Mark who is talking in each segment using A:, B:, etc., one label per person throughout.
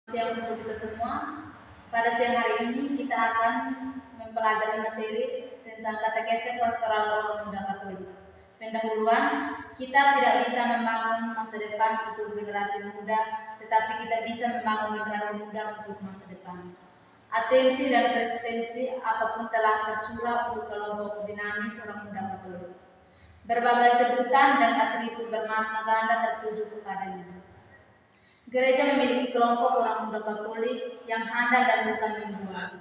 A: Siang untuk kita semua. Pada siang hari ini kita akan mempelajari materi tentang katekese pastoral orang muda Katolik. Pendahuluan, kita tidak bisa membangun masa depan untuk generasi muda, tetapi kita bisa membangun generasi muda untuk masa depan. Atensi dan resistensi apapun telah tercurah untuk kelompok dinamis orang muda Katolik. Berbagai sebutan dan atribut bermakna ganda tertuju kepadanya. Gereja memiliki kelompok orang muda Katolik yang handal dan bukan membuat.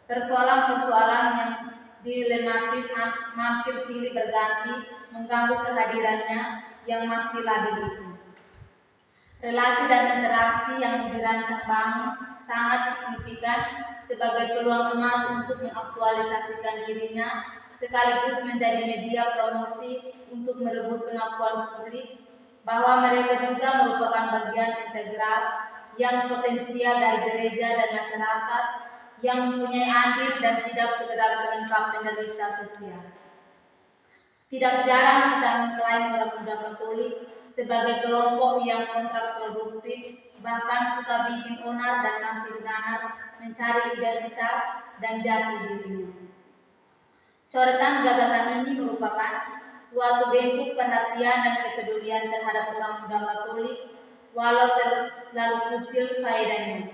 A: Persoalan-persoalan yang dilematis hampir silih berganti mengganggu kehadirannya yang masih labil itu. Relasi dan interaksi yang dirancang bangun sangat signifikan sebagai peluang emas untuk mengaktualisasikan dirinya sekaligus menjadi media promosi untuk merebut pengakuan publik bahwa mereka juga merupakan bagian integral yang potensial dari gereja dan masyarakat yang mempunyai andil dan tidak sekedar pelengkap penderita sosial. Tidak jarang kita mengklaim orang muda Katolik sebagai kelompok yang kontraproduktif, bahkan suka bikin onar dan masih benar mencari identitas dan jati dirinya. Coretan gagasan ini merupakan suatu bentuk perhatian dan kepedulian terhadap orang muda Katolik, walau terlalu kecil faedahnya.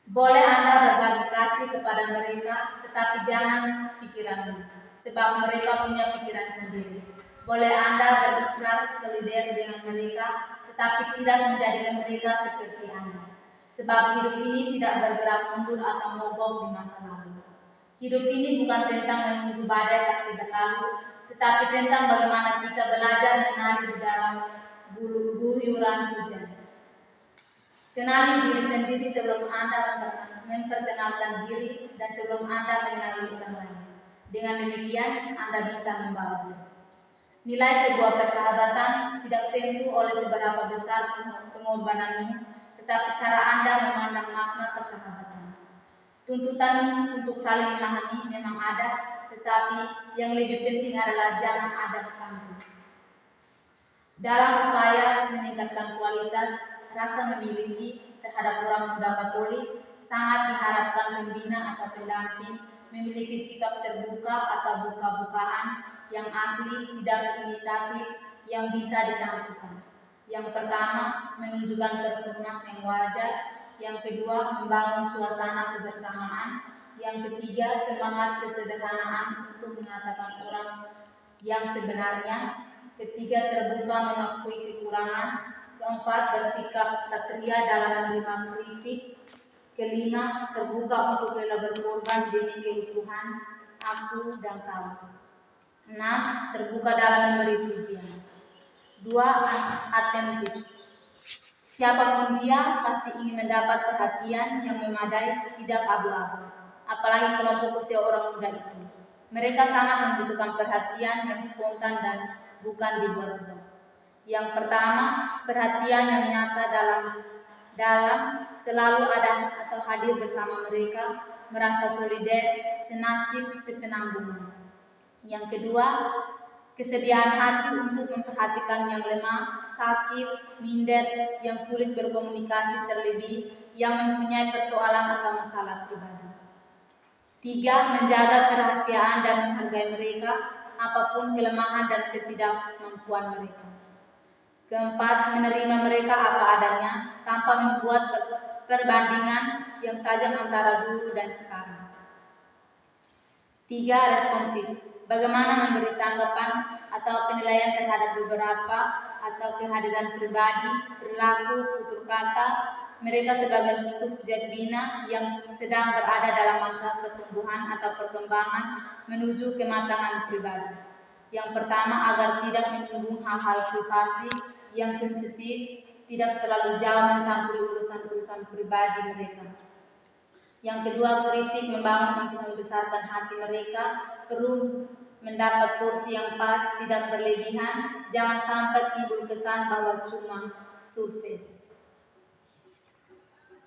A: Boleh Anda berbagi kasih kepada mereka, tetapi jangan pikiranmu, sebab mereka punya pikiran sendiri. Boleh Anda berikrar solider dengan mereka, tetapi tidak menjadikan mereka seperti Anda, sebab hidup ini tidak bergerak mundur atau mogok di masa lalu. Hidup ini bukan tentang menunggu badai pasti berlalu, tetapi tentang bagaimana kita belajar menari di dalam guyuran hujan. Kenali diri sendiri sebelum Anda memperkenalkan diri dan sebelum Anda mengenali orang lain. Dengan demikian, Anda bisa membawa diri. Nilai sebuah persahabatan tidak tentu oleh seberapa besar pengorbananmu, tetapi cara Anda memandang makna persahabatan. Tuntutan untuk saling memahami memang ada, tetapi yang lebih penting adalah jangan ada panggung. Dalam upaya meningkatkan kualitas rasa memiliki terhadap orang muda Katolik, sangat diharapkan pembina atau pendamping memiliki sikap terbuka atau buka-bukaan yang asli, tidak imitatif, yang bisa ditampilkan. Yang pertama, menunjukkan performa yang wajar. Yang kedua, membangun suasana kebersamaan. Yang ketiga, semangat kesederhanaan untuk mengatakan orang yang sebenarnya. Ketiga, terbuka mengakui kekurangan. Keempat, bersikap satria dalam menerima kritik. Kelima, terbuka untuk rela berkorban demi keutuhan aku dan kamu. 6. Terbuka dalam memberi pujian. 2. Atentif. Siapapun dia pasti ingin mendapat perhatian yang memadai, tidak abu-abu. Apalagi kelompok usia orang muda itu. Mereka sangat membutuhkan perhatian yang spontan dan bukan dibuat-buat. Yang pertama, perhatian yang nyata dalam selalu ada atau hadir bersama mereka, merasa solider, senasib, sepenanggungan. Yang kedua, kesediaan hati untuk memperhatikan yang lemah, sakit, minder, yang sulit berkomunikasi terlebih, yang mempunyai persoalan atau masalah pribadi. 3. Menjaga kerahasiaan dan menghargai mereka, apapun kelemahan dan ketidakmampuan mereka. Keempat, menerima mereka apa adanya, tanpa membuat perbandingan yang tajam antara dulu dan sekarang. 3. Responsif. Bagaimana memberi tanggapan atau penilaian terhadap beberapa atau kehadiran pribadi, perilaku, tutur kata mereka sebagai subjek bina yang sedang berada dalam masa pertumbuhan atau perkembangan menuju kematangan pribadi. Yang pertama, agar tidak menyinggung hal-hal privasi yang sensitif, tidak terlalu jauh mencampuri urusan-urusan pribadi mereka. Yang kedua, kritik membangun untuk membesarkan hati mereka, perlu mendapat porsi yang pas, tidak berlebihan, jangan sampai timbul kesan bahwa cuma surface.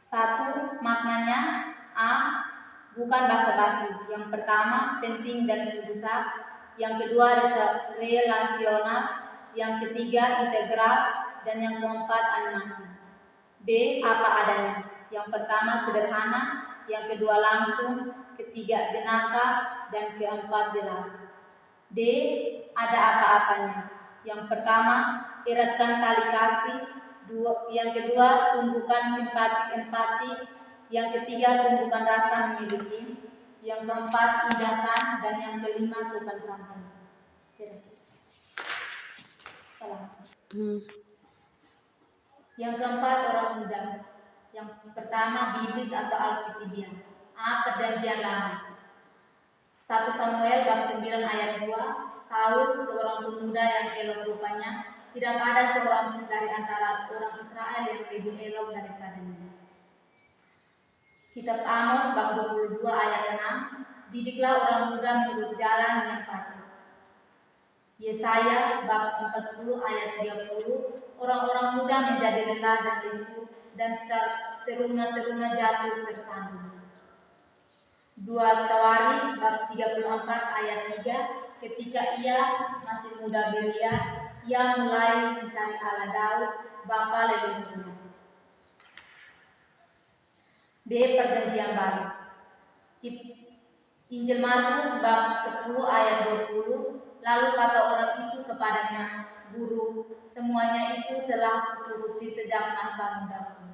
A: 1. Maknanya A. Bukan basa-basi. Yang pertama, penting dan mendesak. Yang kedua, relasional. Yang ketiga, integral. Dan yang keempat, animasi. B. Apa adanya. Yang pertama sederhana, yang kedua langsung, ketiga jenaka, dan keempat jelas. D. Ada apa-apanya. Yang pertama, eratkan tali kasih. Yang kedua, tumbuhkan simpatik empati. Yang ketiga, tumbuhkan rasa memiliki. Yang keempat, indahkan. Dan yang kelima, sopan santun. Salah. Yang keempat, orang muda. Yang pertama, Biblis atau Alkitibian. A. Perjanjian Lama. 1 Samuel bab 9 ayat 2. Saul, seorang pemuda yang elok rupanya, tidak ada seorang pun dari antara orang Israel yang lebih elok daripadanya. Kitab Amos bab 22 ayat 6. Didiklah orang muda menurut jalan yang patut. Yesaya bab 40 ayat 30. Orang-orang muda menjadi lelah dan lesu, dan teruna-teruna jatuh tersandung. 2 Tawari bab 34 ayat 3. Ketika ia masih muda belia, ia mulai mencari Allah Daud, bapa leluhurnya. B. Perjanjian Baru. Injil Markus bab 10 ayat 20. Lalu kata orang itu kepadanya, Guru, semuanya itu telah kuturuti sejak masa mudaku.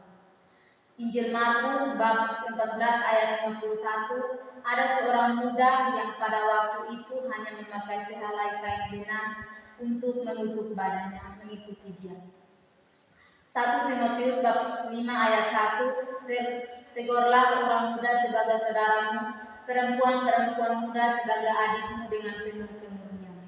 A: Injil Markus bab 14 ayat 51. Ada seorang muda yang pada waktu itu hanya memakai sehelai kain benang untuk menutup badannya mengikuti dia. 1 Timotius bab 5 ayat 1. Tegurlah orang muda sebagai saudaramu, perempuan-perempuan muda sebagai adikmu dengan penuh kemurnian.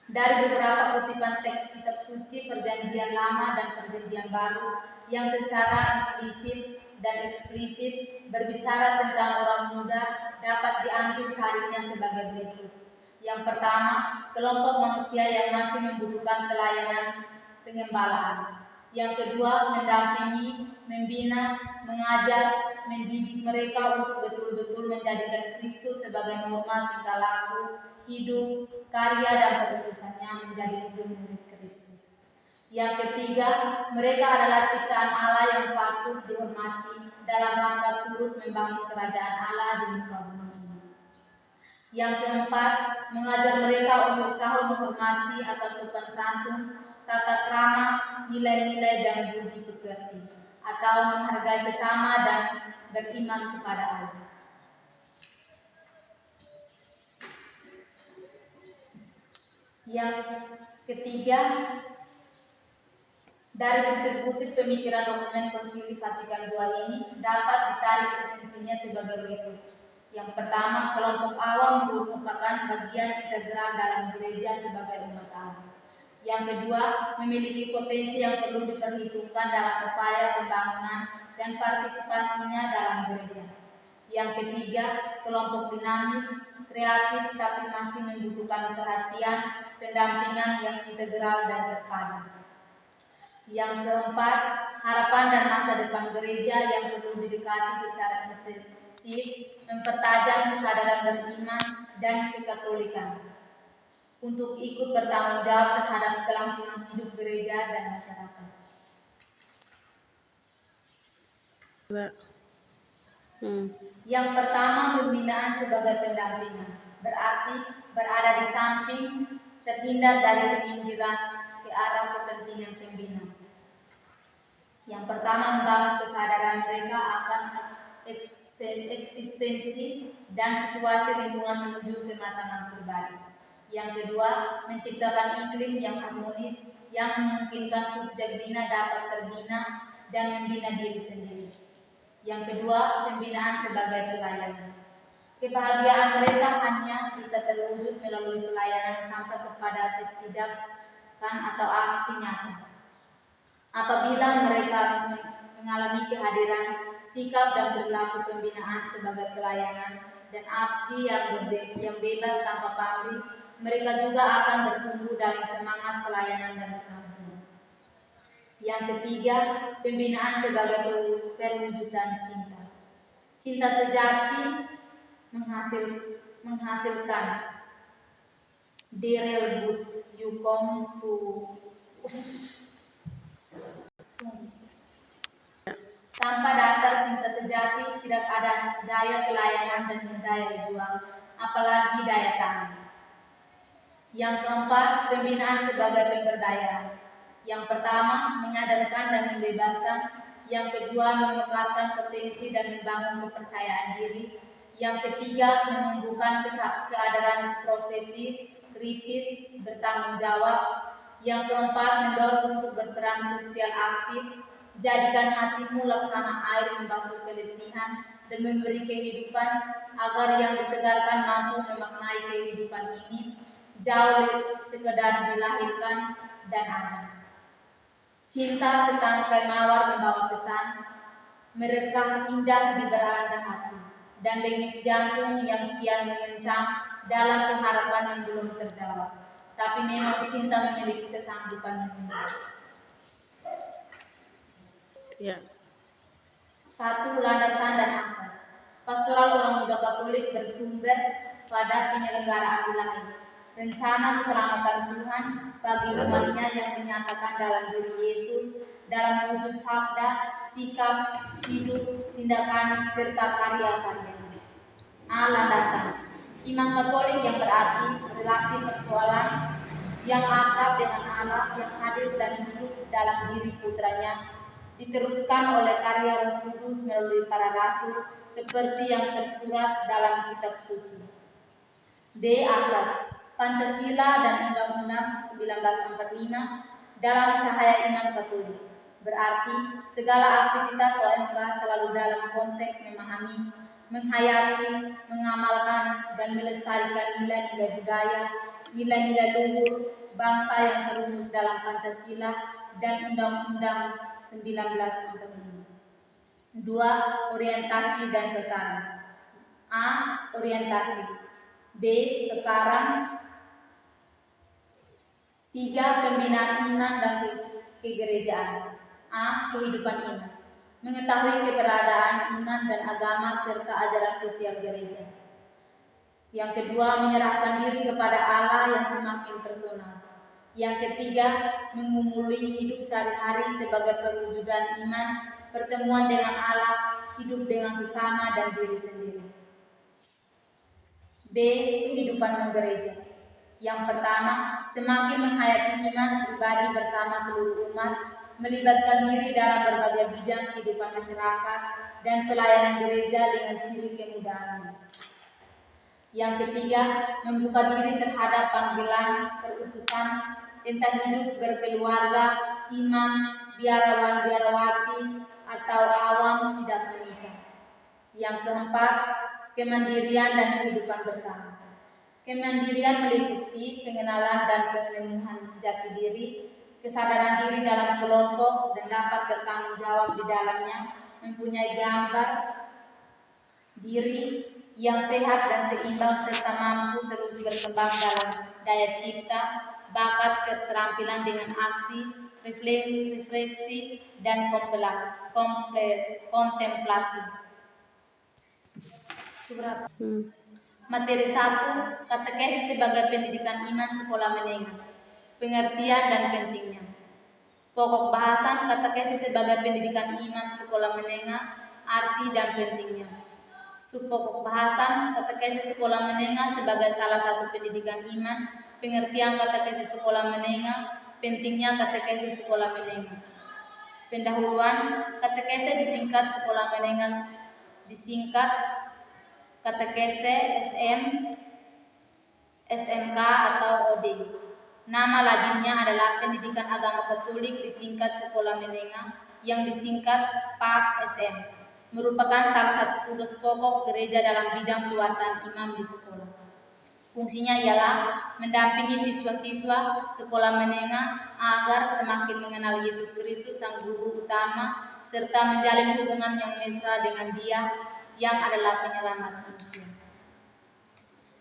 A: Dari beberapa kutipan teks kitab suci Perjanjian Lama dan Perjanjian Baru yang secara implisit dan eksplisit berbicara tentang orang muda dapat diambil sarinya sebagai berikut. Yang pertama, kelompok manusia yang masih membutuhkan pelayanan pengembalaan. Yang kedua, mendampingi, membina, mengajar, mendidik mereka untuk betul-betul menjadikan Kristus sebagai norma tingkah laku, hidup, karya dan perutusannya menjadi murid-murid Kristus. Yang ketiga, mereka adalah ciptaan Allah yang patut dihormati dalam rangka turut membangun kerajaan Allah di muka bumi ini. Yang keempat, mengajar mereka untuk tahu menghormati atau sopan santun, tata krama, nilai-nilai dan budi pekerti, atau menghargai sesama dan beriman kepada Allah. Yang ketiga, dari butir-butir pemikiran dokumen Konsili Vatikan II ini dapat ditarik esensinya sebagai berikut. Yang pertama, kelompok awam merupakan bagian integral dalam gereja sebagai umat Allah. Yang kedua, memiliki potensi yang perlu diperhitungkan dalam upaya pembangunan dan partisipasinya dalam gereja. Yang ketiga, kelompok dinamis, kreatif tapi masih membutuhkan perhatian, pendampingan yang integral dan terpadu. Yang keempat, harapan dan masa depan gereja yang perlu didekati secara intensif, mempertajam kesadaran beriman dan kekatolikan untuk ikut bertanggung jawab terhadap kelangsungan hidup gereja dan masyarakat. Yang pertama, pembinaan sebagai pendampingan, berarti berada di samping, terhindar dari penyingkiran ke arah kepentingan pembina. Yang pertama, membangun kesadaran mereka akan eksistensi dan situasi lingkungan menuju kematangan pribadi. Yang kedua, menciptakan iklim yang harmonis yang memungkinkan subjek bina dapat terbina dan membina diri sendiri. Yang kedua, pembinaan sebagai pelayanan. Kebahagiaan mereka hanya bisa terwujud melalui pelayanan sampai kepada tindakan atau aksi nyata. Apabila mereka mengalami kehadiran, sikap dan perilaku pembinaan sebagai pelayanan dan abdi yang bebas tanpa pamrih, mereka juga akan bertumbuh dalam semangat pelayanan dan pengabdian. Yang ketiga, pembinaan sebagai perwujudan cinta. Cinta sejati menghasilkan the real good you come to Tanpa dasar cinta sejati, tidak ada daya pelayanan dan daya juang, apalagi daya tahan. Yang keempat, pembinaan sebagai pemberdayaan. Yang pertama, menyadarkan dan membebaskan. Yang kedua, memekarkan potensi dan membangun kepercayaan diri. Yang ketiga, menumbuhkan keadaran profetis, kritis, bertanggung jawab. Yang keempat, mendorong untuk berperan sosial aktif. Jadikan hatimu laksana air membasuh keletihan dan memberi kehidupan, agar yang disegarkan mampu memaknai kehidupan ini jauh sekedar dilahirkan dan ada. Cinta setangkai mawar membawa pesan, merekah indah di beranda hati, dan denyut jantung yang kian mengencang dalam pengharapan yang belum terjawab. Tapi memang cinta memiliki kesanggupan menunggu.
B: Ya.
A: 1. Landasan dan asas. Pastoral orang muda Katolik bersumber pada penyelenggaraan ilahi, rencana keselamatan Tuhan bagi umatnya yang dinyatakan dalam diri Yesus dalam wujud sabda, sikap, hidup, tindakan, serta karya-karyanya. A. Landasan. Iman Katolik yang berarti relasi persoalan yang akrab dengan Allah yang hadir dan hidup dalam diri putranya, diteruskan oleh karya Roh Kudus melalui para rasul seperti yang tersurat dalam kitab suci. B. Asas. Pancasila dan Undang-Undang 1945 dalam cahaya iman Katolik. Berarti segala aktivitas OMK selalu dalam konteks memahami, menghayati, mengamalkan, dan melestarikan nilai-nilai budaya, nilai-nilai luhur bangsa yang terumus dalam Pancasila dan Undang-Undang 1945. 2. Orientasi dan sasaran. A. Orientasi. B. Sasaran. 3. Pembinaan iman dan kegerejaan. A. Kehidupan iman. Mengetahui keberadaan iman dan agama serta ajaran sosial gereja. Yang kedua, menyerahkan diri kepada Allah yang semakin personal. Yang ketiga, mengumuli hidup sehari-hari sebagai perwujudan iman, pertemuan dengan Allah, hidup dengan sesama dan diri sendiri. B. Kehidupan menggereja. Yang pertama, semakin menghayati iman pribadi bersama seluruh umat, melibatkan diri dalam berbagai bidang kehidupan masyarakat dan pelayanan gereja dengan ciri kemudahan. Yang ketiga, membuka diri terhadap panggilan perutusan tentang hidup berkeluarga, imam, biarawan-biarawati, atau awam tidak menikah. Yang keempat, kemandirian dan kehidupan bersama. Kemandirian meliputi pengenalan dan penemuan jati diri, kesadaran diri dalam kelompok dan dapat bertanggung jawab di dalamnya, mempunyai gambar diri yang sehat dan seimbang serta mampu terus berkembang dalam daya cipta, bakat, keterampilan dengan aksi, refleksi dan kontemplasi. Materi 1. Katekesis sebagai pendidikan iman sekolah menengah. Pengertian dan pentingnya. Pokok bahasan katekesis sebagai pendidikan iman sekolah menengah, arti dan pentingnya. Subpokok bahasan katekesis sekolah menengah sebagai salah satu pendidikan iman, pengertian katekesis sekolah menengah, pentingnya katekesis sekolah menengah. Pendahuluan, katekese disingkat sekolah menengah, disingkat katekese SM, SMK atau OD. Nama lazimnya adalah Pendidikan Agama Katolik di tingkat sekolah menengah yang disingkat PAK-SM. Merupakan salah satu tugas pokok gereja dalam bidang perawatan imam di sekolah. Fungsinya ialah mendampingi siswa-siswa sekolah menengah agar semakin mengenal Yesus Kristus Sang Guru Utama serta menjalin hubungan yang mesra dengan Dia yang adalah penyelamat manusia.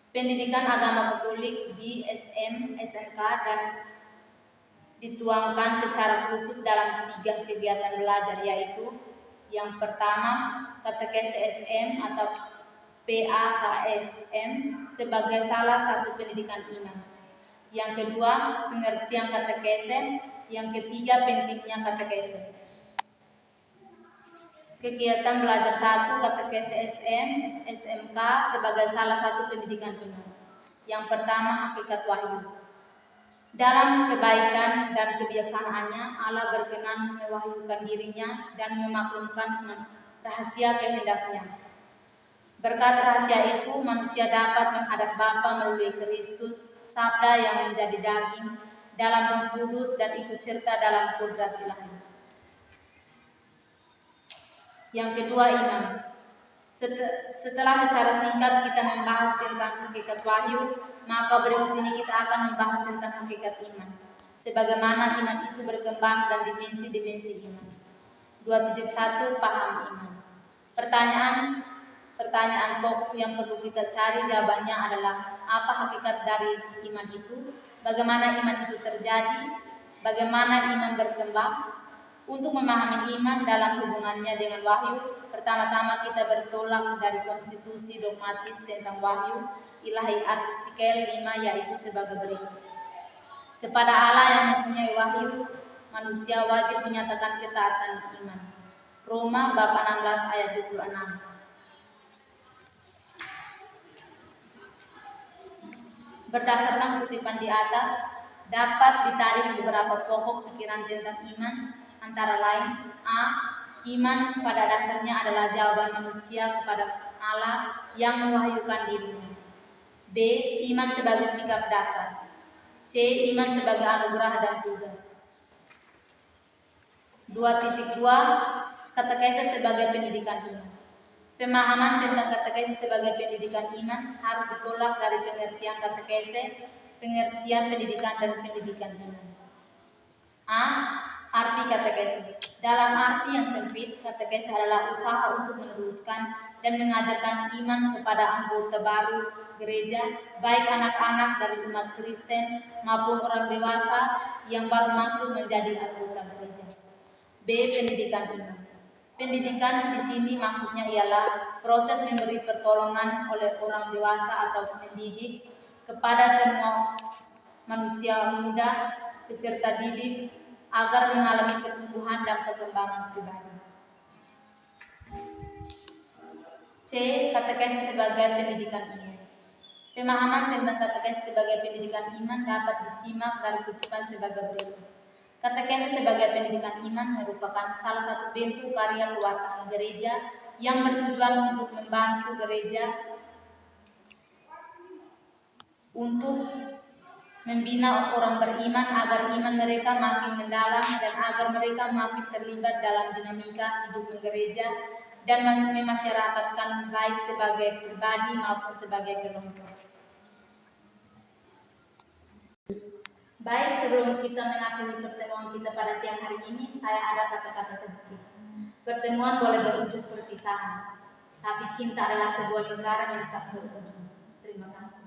A: Pendidikan Agama Katolik di SM, SMK dan dituangkan secara khusus dalam 3 kegiatan belajar, yaitu yang pertama, katekese SM atau PAKSM sebagai salah satu pendidikan iman. Yang kedua, pengertian katekese. Yang ketiga, pentingnya katekese. Kegiatan belajar 1 katekese SM, SMK sebagai salah satu pendidikan iman. Yang pertama, hakikat wahyu. Dalam kebaikan dan kebijaksanaannya, Allah berkenan mewahyukan dirinya dan memaklumkan rahasia kehendaknya. Berkat rahasia itu, manusia dapat menghadap Bapa melalui Kristus, sabda yang menjadi daging, dalam Roh Kudus dan ikut serta dalam kodrat ilahi. Yang kedua, iman. Setelah secara singkat kita membahas tentang hakikat wahyu, maka berikut ini kita akan membahas tentang hakikat iman. Sebagaimana iman itu berkembang dan dimensi-dimensi iman. 2.1 Paham iman. Pertanyaan pokok yang perlu kita cari jawabannya adalah apa hakikat dari iman itu, bagaimana iman itu terjadi, bagaimana iman berkembang. Untuk memahami iman dalam hubungannya dengan wahyu, pertama-tama kita bertolak dari konstitusi dogmatis tentang wahyu ilahi artikel 5, yaitu sebagai berikut. Kepada Allah yang mempunyai wahyu, manusia wajib menyatakan ketaatan iman. Roma bab 16 ayat 26. Berdasarkan kutipan di atas, dapat ditarik beberapa pokok pikiran tentang iman, antara lain: A. Iman pada dasarnya adalah jawaban manusia kepada Allah yang mewahyukan dirinya. B. Iman sebagai sikap dasar. C. Iman sebagai anugerah dan tugas. 2.2 Katekese sebagai pendidikan iman. Pemahaman tentang katekese sebagai pendidikan iman harus ditolak dari pengertian katekese, pengertian pendidikan dan pendidikan iman. A. Arti katekese. Dalam arti yang sempit, katekese adalah usaha untuk meneruskan dan mengajarkan iman kepada anggota baru gereja, baik anak-anak dari umat Kristen maupun orang dewasa yang baru masuk menjadi anggota gereja. B. Pendidikan iman. Pendidikan di sini maksudnya ialah proses memberi pertolongan oleh orang dewasa atau mendidik kepada semua manusia muda peserta didik agar mengalami pertumbuhan dan perkembangan pribadi. C. Katekese sebagai pendidikan iman. Pemahaman tentang katekese sebagai pendidikan iman dapat disimak dari kutipan sebagai berikut. Katekese sebagai pendidikan iman merupakan salah satu bentuk karya kewartaan gereja yang bertujuan untuk membantu gereja untuk membina orang beriman agar iman mereka makin mendalam dan agar mereka makin terlibat dalam dinamika hidup gereja dan memasyarakatkan baik sebagai pribadi maupun sebagai kelompok. Baik, sebelum kita mengakhiri pertemuan kita pada siang hari ini, saya ada kata-kata sedikit. Pertemuan boleh berujung perpisahan, tapi cinta adalah sebuah lingkaran yang tak berujung. Terima kasih.